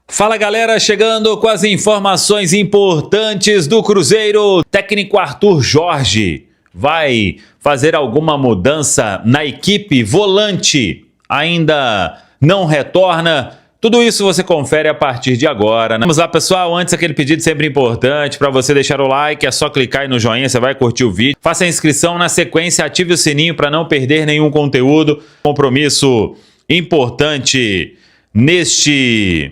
Fala galera, chegando com as informações importantes do Cruzeiro. Técnico Arthur Jorge vai fazer alguma mudança na equipe. Volante ainda não retorna. Tudo isso você confere a partir de agora, né? Vamos lá, pessoal. Antes, aquele pedido sempre importante para você deixar o like. É só clicar aí no joinha, você vai curtir o vídeo. Faça a inscrição na sequência, ative o sininho para não perder nenhum conteúdo. Compromisso importante neste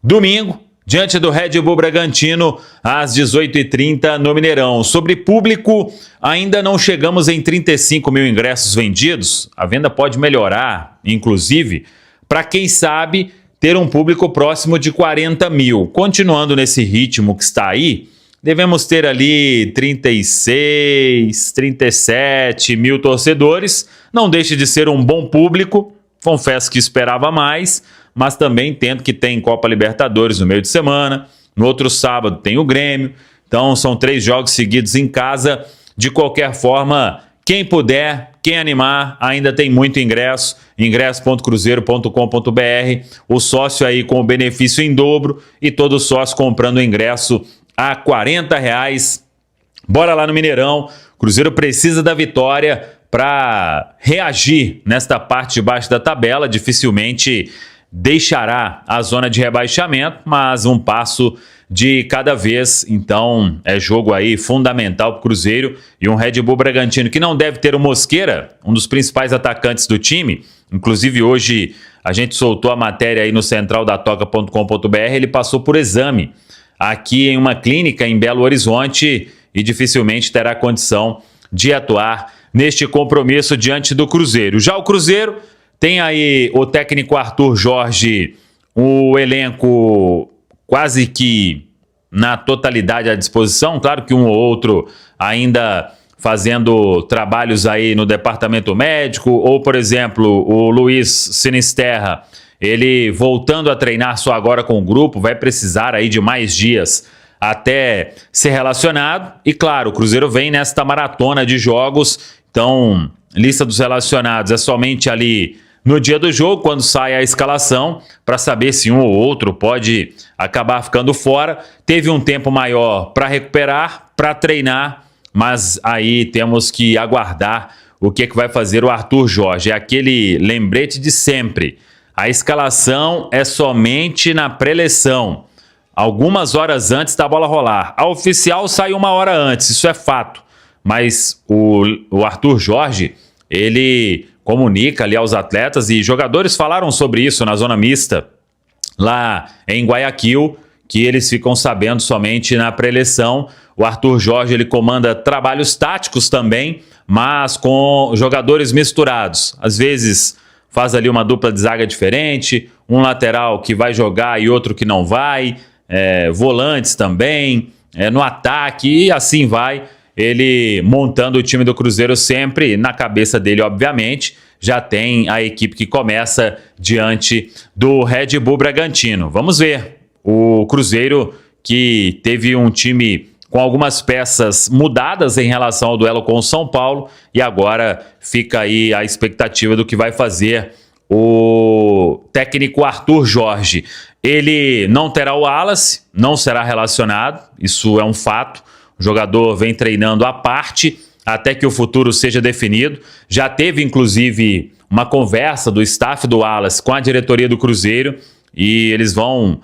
domingo, diante do Red Bull Bragantino, às 18h30 no Mineirão. Sobre público, ainda não chegamos em 35 mil ingressos vendidos. A venda pode melhorar, inclusive, para quem sabe ter um público próximo de 40 mil. Continuando nesse ritmo que está aí, devemos ter ali 36, 37 mil torcedores. Não deixe de ser um bom público. Confesso que esperava mais, mas também entendo que tem Copa Libertadores no meio de semana. No outro sábado tem o Grêmio. Então são 3 jogos seguidos em casa. De qualquer forma, quem puder, quem animar, ainda tem muito ingresso. ingresso.cruzeiro.com.br. O sócio aí com o benefício em dobro e todo sócio comprando o ingresso a R$40. Bora lá no Mineirão. Cruzeiro precisa da vitória para reagir nesta parte de baixo da tabela. Dificilmente deixará a zona de rebaixamento, mas um passo de cada vez. Então é jogo aí fundamental para o Cruzeiro e um Red Bull Bragantino que não deve ter o Mosquera, um dos principais atacantes do time. Inclusive hoje a gente soltou a matéria aí no centraldatoca.com.br. Ele passou por exame aqui em uma clínica em Belo Horizonte e dificilmente terá condição de atuar neste compromisso diante do Cruzeiro. Já o Cruzeiro tem aí o técnico Arthur Jorge, o elenco quase que na totalidade à disposição. Claro que um ou outro ainda fazendo trabalhos aí no departamento médico, ou por exemplo o Luiz Sinisterra, ele voltando a treinar só agora com o grupo, vai precisar aí de mais dias até ser relacionado. E claro, o Cruzeiro vem nesta maratona de jogos, então lista dos relacionados é somente ali no dia do jogo, quando sai a escalação, para saber se um ou outro pode acabar ficando fora. Teve um tempo maior para recuperar, para treinar, mas aí temos que aguardar o que vai fazer o Arthur Jorge. É aquele lembrete de sempre. A escalação é somente na pré-eleição, algumas horas antes da bola rolar. A oficial sai 1 hora antes, isso é fato. Mas o Arthur Jorge, ele comunica ali aos atletas, e jogadores falaram sobre isso na zona mista, lá em Guayaquil, que eles ficam sabendo somente na pré-eleição. O Arthur Jorge, ele comanda trabalhos táticos também, mas com jogadores misturados. Às vezes faz ali uma dupla de zaga diferente, um lateral que vai jogar e outro que não vai, volantes também, no ataque, e assim vai. Ele montando o time do Cruzeiro sempre na cabeça dele, obviamente. Já tem a equipe que começa diante do Red Bull Bragantino. Vamos ver. O Cruzeiro, que teve um time com algumas peças mudadas em relação ao duelo com o São Paulo, e agora fica aí a expectativa do que vai fazer o técnico Arthur Jorge. Ele não terá o Wallace, não será relacionado, isso é um fato. O jogador vem treinando à parte até que o futuro seja definido. Já teve, inclusive, uma conversa do staff do Wallace com a diretoria do Cruzeiro, e eles vão,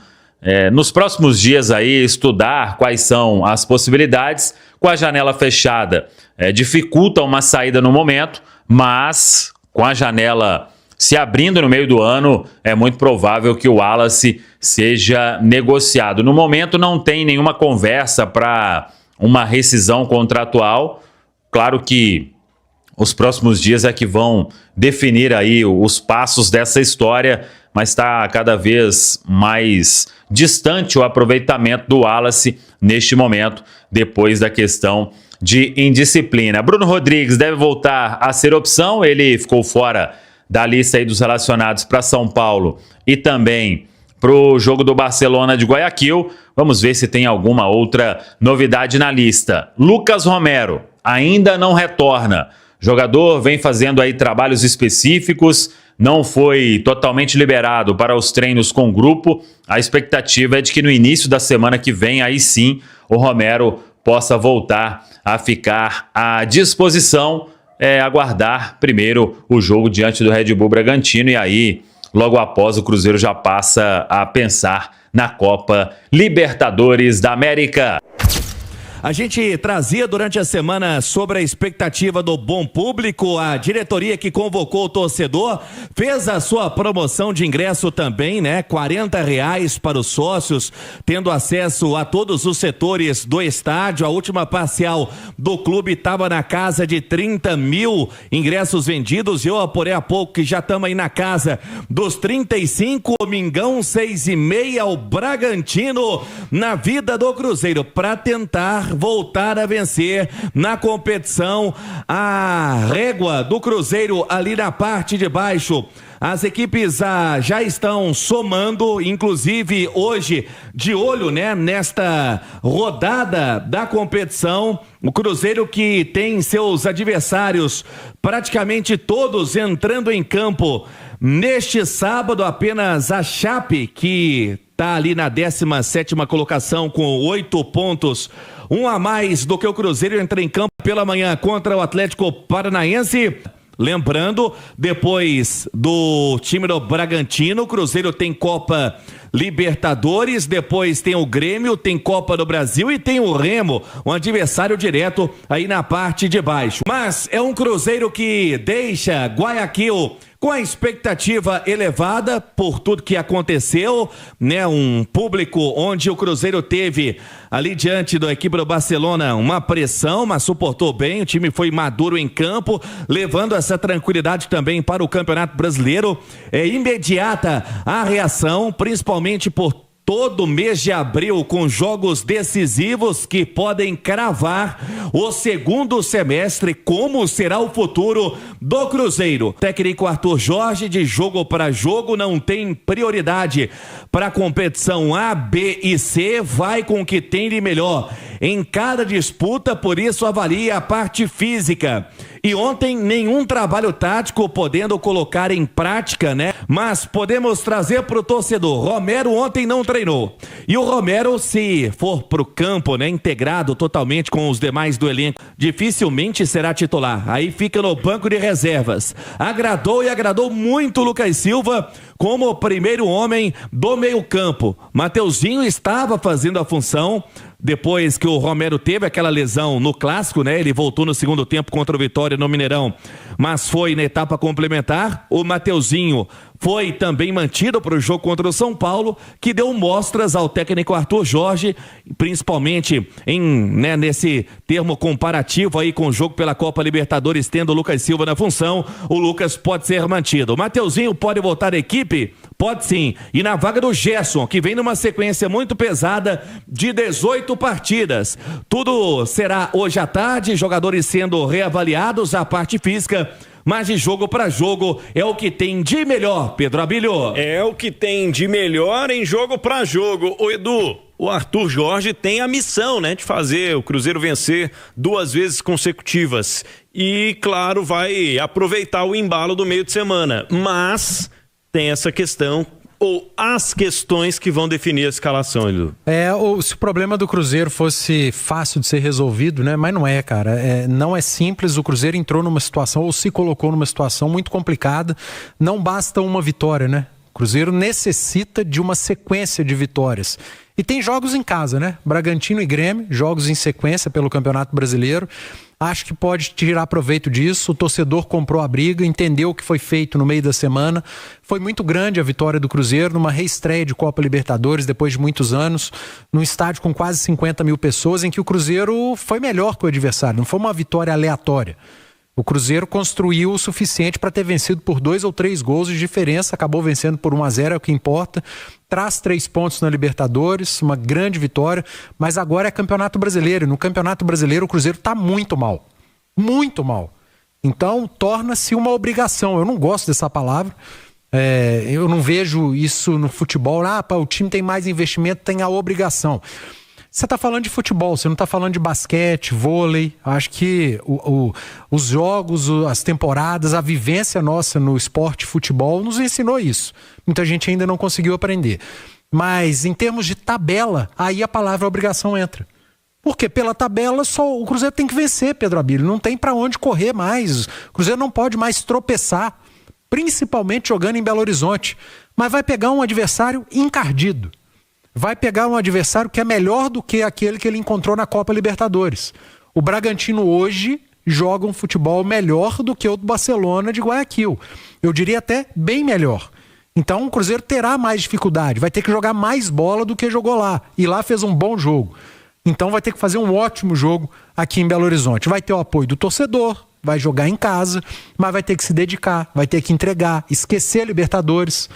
nos próximos dias, aí, estudar quais são as possibilidades. Com a janela fechada, dificulta uma saída no momento, mas com a janela se abrindo no meio do ano, é muito provável que o Wallace seja negociado. No momento não tem nenhuma conversa para uma rescisão contratual. Claro que os próximos dias é que vão definir aí os passos dessa história, mas está cada vez mais distante o aproveitamento do Wallace neste momento, depois da questão de indisciplina. Bruno Rodrigues deve voltar a ser opção. Ele ficou fora da lista aí dos relacionados para São Paulo e também para o jogo do Barcelona de Guayaquil. Vamos ver se tem alguma outra novidade na lista. Lucas Romero ainda não retorna. O jogador vem fazendo aí trabalhos específicos não foi totalmente liberado para os treinos com grupo. A expectativa é de que no início da semana que vem, aí sim, o Romero possa voltar a ficar à disposição, aguardar primeiro o jogo diante do Red Bull Bragantino e aí, logo após, o Cruzeiro já passa a pensar na Copa Libertadores da América. A gente trazia durante a semana sobre a expectativa do bom público. A diretoria que convocou o torcedor fez a sua promoção de ingresso também, né? R$40 para os sócios, tendo acesso a todos os setores do estádio. A última parcial do clube estava na casa de 30 mil ingressos vendidos. Eu apurei há pouco que já estamos aí na casa dos 35. Domingão, 6h30, o Bragantino na vida do Cruzeiro para tentar voltar a vencer na competição. A régua do Cruzeiro ali na parte de baixo, as equipes já estão somando, inclusive hoje, de olho, né, nesta rodada da competição. O Cruzeiro que tem seus adversários praticamente todos entrando em campo neste sábado. Apenas a Chape, que está ali na 17ª colocação com 8 pontos, um a mais do que o Cruzeiro, entra em campo pela manhã contra o Atlético Paranaense. Lembrando, depois do time do Bragantino, o Cruzeiro tem Copa Libertadores, depois tem o Grêmio, tem Copa do Brasil e tem o Remo, um adversário direto aí na parte de baixo. Mas é um Cruzeiro que deixa Guayaquil com a expectativa elevada por tudo que aconteceu, né? Um público onde o Cruzeiro teve ali diante da equipe do Barcelona uma pressão, mas suportou bem. O time foi maduro em campo, levando essa tranquilidade também para o Campeonato Brasileiro. É imediata a reação, principalmente por todo mês de abril, com jogos decisivos que podem cravar o segundo semestre, como será o futuro do Cruzeiro. O técnico Arthur Jorge, de jogo para jogo, não tem prioridade para a competição A, B e C, vai com o que tem de melhor em cada disputa, por isso avalia a parte física. E ontem nenhum trabalho tático podendo colocar em prática, né? Mas podemos trazer para o torcedor, Romero ontem não treinou. E o Romero, se for para o campo, né, integrado totalmente com os demais do elenco, dificilmente será titular. Aí fica no banco de reservas. Agradou e agradou muito o Lucas Silva como o primeiro homem do meio-campo. Mateuzinho estava fazendo a função depois que o Romero teve aquela lesão no clássico, né? Ele voltou no segundo tempo contra o Vitória no Mineirão, mas foi na etapa complementar. O Mateuzinho foi também mantido para o jogo contra o São Paulo, que deu mostras ao técnico Arthur Jorge, principalmente nesse termo comparativo aí com o jogo pela Copa Libertadores, tendo o Lucas Silva na função. O Lucas pode ser mantido. O Mateuzinho pode voltar à equipe? Pode sim. E na vaga do Gerson, que vem numa sequência muito pesada de 18 partidas. Tudo será hoje à tarde, jogadores sendo reavaliados, a parte física, mas de jogo para jogo é o que tem de melhor, Pedro Abílio. É o que tem de melhor em jogo para jogo. Ô Edu, o Arthur Jorge tem a missão, né, de fazer o Cruzeiro vencer 2 vezes consecutivas. E, claro, vai aproveitar o embalo do meio de semana. Mas tem essa questão, ou as questões que vão definir a escalação, Edu. Ou se o problema do Cruzeiro fosse fácil de ser resolvido, né? Mas não é, cara. Não é simples. O Cruzeiro entrou numa situação, ou se colocou numa situação muito complicada. Não basta uma vitória, né? O Cruzeiro necessita de uma sequência de vitórias. E tem jogos em casa, né? Bragantino e Grêmio, jogos em sequência pelo Campeonato Brasileiro. Acho que pode tirar proveito disso. O torcedor comprou a briga, entendeu o que foi feito no meio da semana. Foi muito grande a vitória do Cruzeiro numa reestreia de Copa Libertadores depois de muitos anos, num estádio com quase 50 mil pessoas, em que o Cruzeiro foi melhor que o adversário. Não foi uma vitória aleatória. O Cruzeiro construiu o suficiente para ter vencido por 2 ou 3 gols de diferença, acabou vencendo por 1-0, é o que importa. Traz 3 pontos na Libertadores, uma grande vitória, mas agora é Campeonato Brasileiro. E no Campeonato Brasileiro o Cruzeiro está muito mal. Muito mal. Então torna-se uma obrigação. Eu não gosto dessa palavra. Eu não vejo isso no futebol. O time tem mais investimento, tem a obrigação. Você está falando de futebol, você não está falando de basquete, vôlei. Acho que os jogos, as temporadas, a vivência nossa no esporte futebol nos ensinou isso. Muita gente ainda não conseguiu aprender. Mas em termos de tabela, aí a palavra obrigação entra. Porque pela tabela só o Cruzeiro tem que vencer, Pedro Abílio. Não tem para onde correr mais. O Cruzeiro não pode mais tropeçar, principalmente jogando em Belo Horizonte. Mas vai pegar um adversário encardido. Vai pegar um adversário que é melhor do que aquele que ele encontrou na Copa Libertadores. O Bragantino hoje joga um futebol melhor do que o do Barcelona de Guayaquil. Eu diria até bem melhor. Então o Cruzeiro terá mais dificuldade, vai ter que jogar mais bola do que jogou lá. E lá fez um bom jogo. Então vai ter que fazer um ótimo jogo aqui em Belo Horizonte. Vai ter o apoio do torcedor, vai jogar em casa, mas vai ter que se dedicar, vai ter que entregar, esquecer a Libertadores.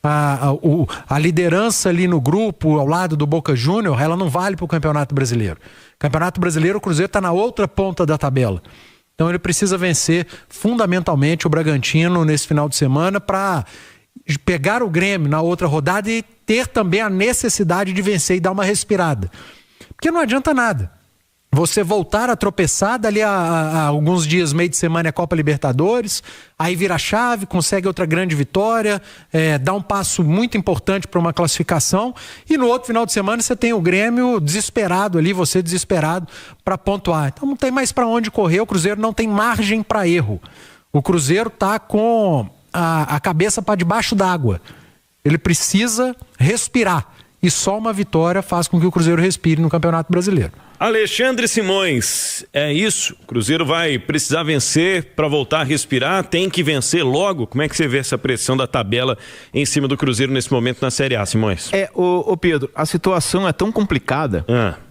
A liderança ali no grupo, ao lado do Boca Júnior, ela não vale para o Campeonato Brasileiro. Campeonato Brasileiro, o Cruzeiro está na outra ponta da tabela. Então ele precisa vencer fundamentalmente o Bragantino nesse final de semana para pegar o Grêmio na outra rodada e ter também a necessidade de vencer e dar uma respirada. Porque não adianta nada você voltar a tropeçar, dali a alguns dias, meio de semana é Copa Libertadores, aí vira a chave, consegue outra grande vitória, dá um passo muito importante para uma classificação, e no outro final de semana você tem o Grêmio desesperado ali, você desesperado para pontuar. Então não tem mais para onde correr, o Cruzeiro não tem margem para erro. O Cruzeiro está com a cabeça para debaixo d'água. Ele precisa respirar. E só uma vitória faz com que o Cruzeiro respire no Campeonato Brasileiro. Alexandre Simões, é isso? O Cruzeiro vai precisar vencer para voltar a respirar? Tem que vencer logo? Como é que você vê essa pressão da tabela em cima do Cruzeiro nesse momento na Série A, Simões? Ô Pedro, a situação é tão complicada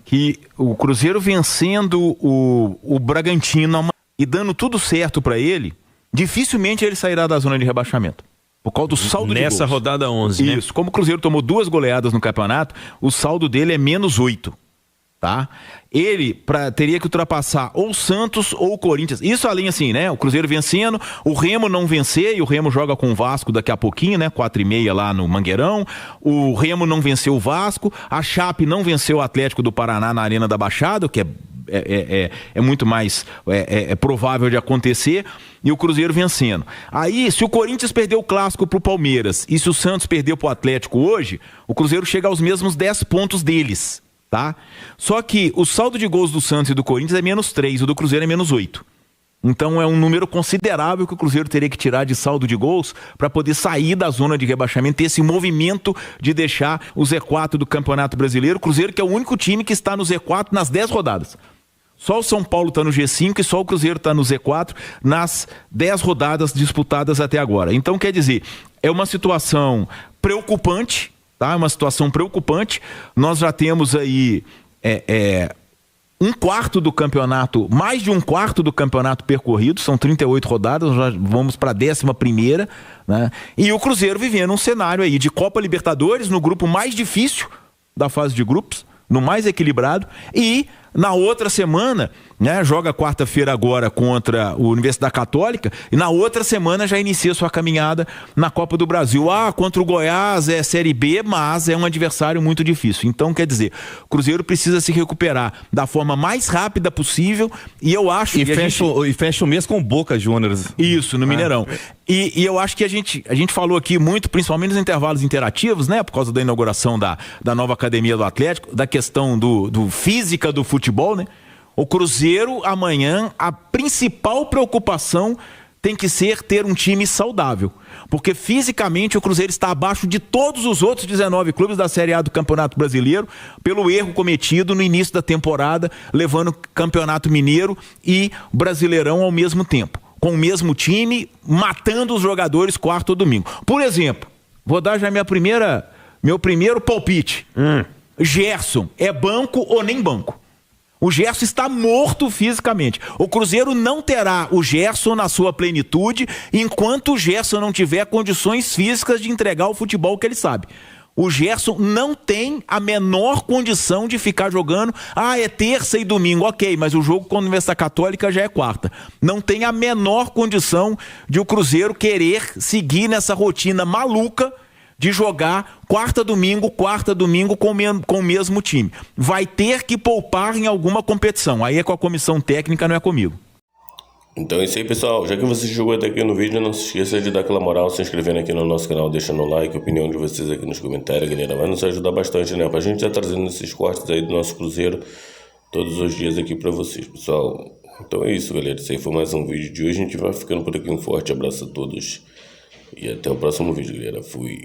que o Cruzeiro vencendo o Bragantino e dando tudo certo para ele, dificilmente ele sairá da zona de rebaixamento. Por causa do saldo de gols. Nessa rodada 11, né? Isso. Como o Cruzeiro tomou 2 goleadas no campeonato, o saldo dele é -8. Tá? Ele teria que ultrapassar ou o Santos ou o Corinthians. Isso além assim, né? O Cruzeiro vencendo, o Remo não vencer, e o Remo joga com o Vasco daqui a pouquinho, né? 4h30 lá no Mangueirão. O Remo não venceu o Vasco, a Chape não venceu o Atlético do Paraná na Arena da Baixada, o que é muito mais provável de acontecer, e o Cruzeiro vencendo. Aí, se o Corinthians perdeu o clássico pro Palmeiras e se o Santos perdeu pro Atlético hoje, o Cruzeiro chega aos mesmos 10 pontos deles, tá? Só que o saldo de gols do Santos e do Corinthians é -3, o do Cruzeiro é -8. Então é um número considerável que o Cruzeiro teria que tirar de saldo de gols para poder sair da zona de rebaixamento, ter esse movimento de deixar o Z4 do Campeonato Brasileiro. O Cruzeiro que é o único time que está no Z4 nas 10 rodadas. Só o São Paulo está no G5 e só o Cruzeiro está no Z4 nas 10 rodadas disputadas até agora. Então, quer dizer, é uma situação preocupante, tá? Uma situação preocupante. Nós já temos aí um quarto do campeonato, mais de um quarto do campeonato percorrido, são 38 rodadas, nós já vamos para a 11ª, né? E o Cruzeiro vivendo um cenário aí de Copa Libertadores, no grupo mais difícil da fase de grupos, no mais equilibrado, e na outra semana, né, joga quarta-feira agora contra a Universidade Católica, e na outra semana já inicia sua caminhada na Copa do Brasil. Contra o Goiás é Série B, mas é um adversário muito difícil. Então, quer dizer, o Cruzeiro precisa se recuperar da forma mais rápida possível, e eu acho que fecha o mês com o Boca Juniors. Isso, no Mineirão. E eu acho que a gente falou aqui muito, principalmente nos intervalos interativos, né, por causa da inauguração da nova academia do Atlético, da questão do física do futebol, né? O Cruzeiro, amanhã, a principal preocupação tem que ser ter um time saudável. Porque fisicamente o Cruzeiro está abaixo de todos os outros 19 clubes da Série A do Campeonato Brasileiro, pelo erro cometido no início da temporada, levando o Campeonato Mineiro e Brasileirão ao mesmo tempo. Com o mesmo time, matando os jogadores quarto ou domingo. Por exemplo, vou dar já meu primeiro palpite. Gerson, é banco ou nem banco? O Gerson está morto fisicamente. O Cruzeiro não terá o Gerson na sua plenitude enquanto o Gerson não tiver condições físicas de entregar o futebol que ele sabe. O Gerson não tem a menor condição de ficar jogando. É terça e domingo, ok, mas o jogo com a Universidade Católica já é quarta. Não tem a menor condição de o Cruzeiro querer seguir nessa rotina maluca de jogar quarta domingo com o mesmo time. Vai ter que poupar em alguma competição. Aí é com a comissão técnica, não é comigo. Então é isso aí, pessoal. Já que você chegou até aqui no vídeo, não se esqueça de dar aquela moral, se inscrevendo aqui no nosso canal, deixando o like, a opinião de vocês aqui nos comentários, galera. Vai nos ajudar bastante, né? Pra gente já trazendo esses cortes aí do nosso Cruzeiro todos os dias aqui pra vocês, pessoal. Então é isso, galera. Esse aí foi mais um vídeo de hoje. A gente vai ficando por aqui. Um forte abraço a todos. E até o próximo vídeo, galera. Fui.